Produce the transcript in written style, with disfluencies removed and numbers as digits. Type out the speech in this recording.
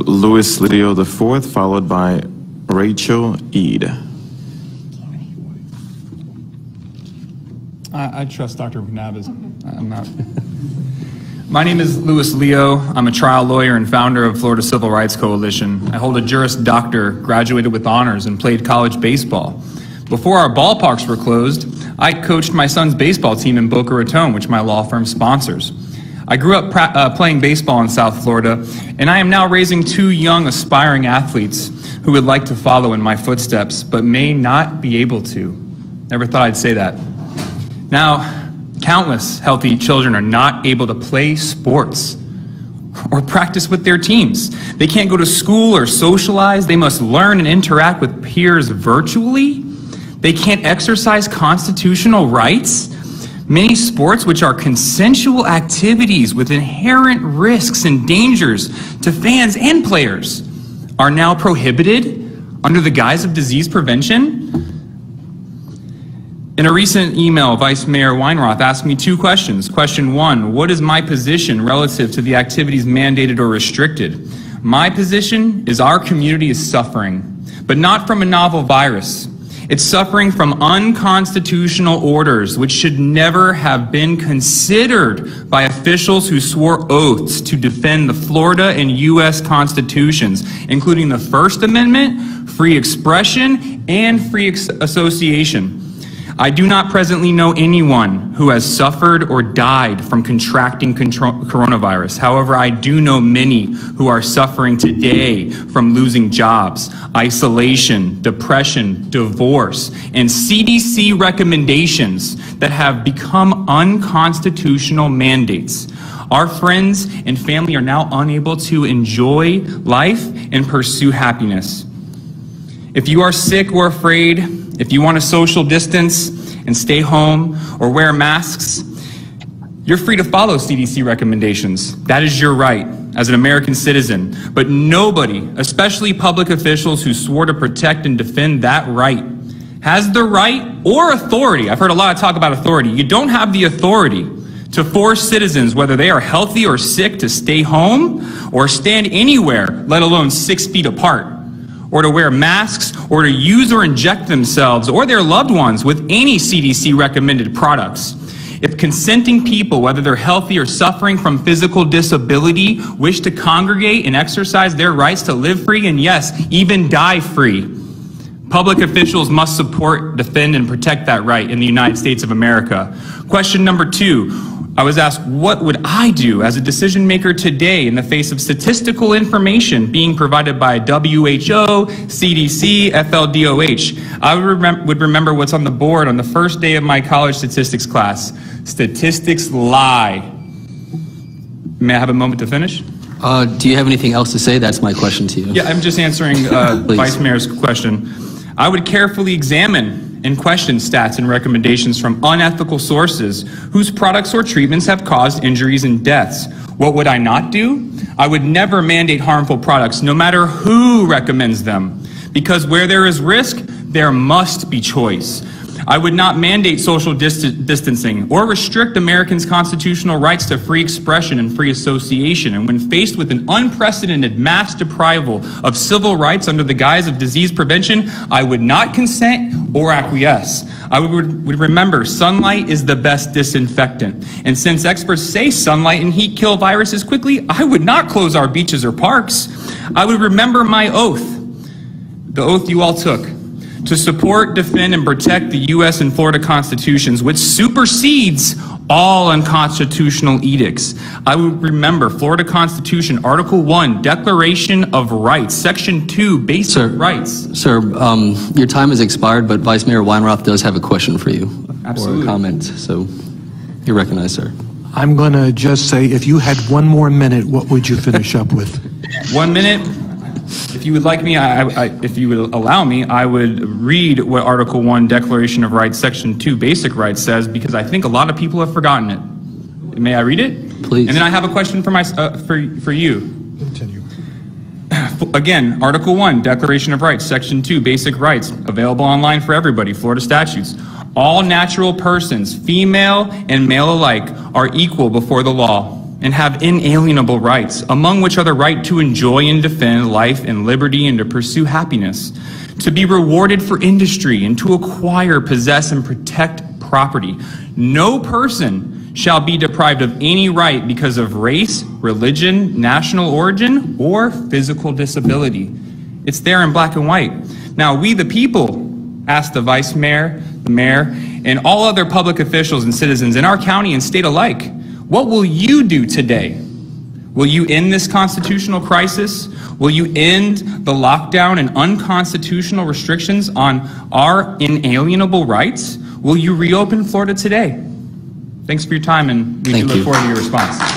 Louis Leo IV, followed by Rachel Eade. I trust Dr. McNabb is, I'm not. My name is Louis Leo. I'm a trial lawyer and founder of Florida Civil Rights Coalition. I hold a Juris Doctor, graduated with honors, and played college baseball. Before our ballparks were closed, I coached my son's baseball team in Boca Raton, which my law firm sponsors. I grew up playing baseball in South Florida, and I am now raising two young aspiring athletes who would like to follow in my footsteps, but may not be able to. Never thought I'd say that. Now, countless healthy children are not able to play sports or practice with their teams. They can't go to school or socialize. They must learn and interact with peers virtually. They can't exercise constitutional rights. Many sports, which are consensual activities with inherent risks and dangers to fans and players, are now prohibited under the guise of disease prevention. In a recent email, Vice Mayor Weinroth asked me two questions. Question one, what is my position relative to the activities mandated or restricted? My position is our community is suffering, but not from a novel virus. It's suffering from unconstitutional orders, which should never have been considered by officials who swore oaths to defend the Florida and U.S. constitutions, including the First Amendment, free expression, and free association. I do not presently know anyone who has suffered or died from contracting coronavirus. However, I do know many who are suffering today from losing jobs, isolation, depression, divorce, and CDC recommendations that have become unconstitutional mandates. Our friends and family are now unable to enjoy life and pursue happiness. If you are sick or afraid, if you want to social distance and stay home or wear masks, you're free to follow CDC recommendations. That is your right as an American citizen. But nobody, especially public officials who swore to protect and defend that right, has the right or authority. I've heard a lot of talk about authority. You don't have the authority to force citizens, whether they are healthy or sick, to stay home or stand anywhere, let alone 6 feet apart, or to wear masks, or to use or inject themselves or their loved ones with any CDC recommended products. If consenting people, whether they're healthy or suffering from physical disability, wish to congregate and exercise their rights to live free and, yes, even die free, public officials must support, defend, and protect that right in the United States of America. Question number two, I was asked, what would I do as a decision maker today in the face of statistical information being provided by WHO, CDC, FLDOH? I would remember what's on the board on the first day of my college statistics class. Statistics lie. May I have a moment to finish? Do you have anything else to say? That's my question to you. Yeah, I'm just answering Vice Mayor's question. I would carefully examine and question stats and recommendations from unethical sources whose products or treatments have caused injuries and deaths. What would I not do? I would never mandate harmful products, no matter who recommends them, because where there is risk, there must be choice. I would not mandate social distancing or restrict Americans' constitutional rights to free expression and free association. And when faced with an unprecedented mass deprival of civil rights under the guise of disease prevention, I would not consent or acquiesce. I would remember sunlight is the best disinfectant. And since experts say sunlight and heat kill viruses quickly, I would not close our beaches or parks. I would remember my oath, the oath you all took, to support, defend, and protect the U.S. and Florida constitutions, which supersedes all unconstitutional edicts. I would remember Florida Constitution, Article 1, Declaration of Rights, Section 2, Basic Rights. Sir, your time has expired, but Vice Mayor Weinroth does have a question for you. Absolutely. Or a comment, so you're recognized, sir. I'm going to just say, if you had one more minute, what would you finish up with? 1 minute? If you would like me, if you would allow me, I would read what Article 1, Declaration of Rights, Section 2, Basic Rights says, because I think a lot of people have forgotten it. May I read it? Please. And then I have a question for you. Continue. Again, Article 1, Declaration of Rights, Section 2, Basic Rights, available online for everybody, Florida statutes. All natural persons, female and male alike, are equal before the law. and have inalienable rights, among which are the right to enjoy and defend life and liberty and to pursue happiness, to be rewarded for industry and to acquire, possess, and protect property. No person shall be deprived of any right because of race, religion, national origin, or physical disability. It's there in black and white. Now, we the people ask the vice mayor, the mayor, and all other public officials and citizens in our county and state alike, what will you do today? Will you end this constitutional crisis? Will you end the lockdown and unconstitutional restrictions on our inalienable rights? Will you reopen Florida today? Thanks for your time, and we look forward to your response.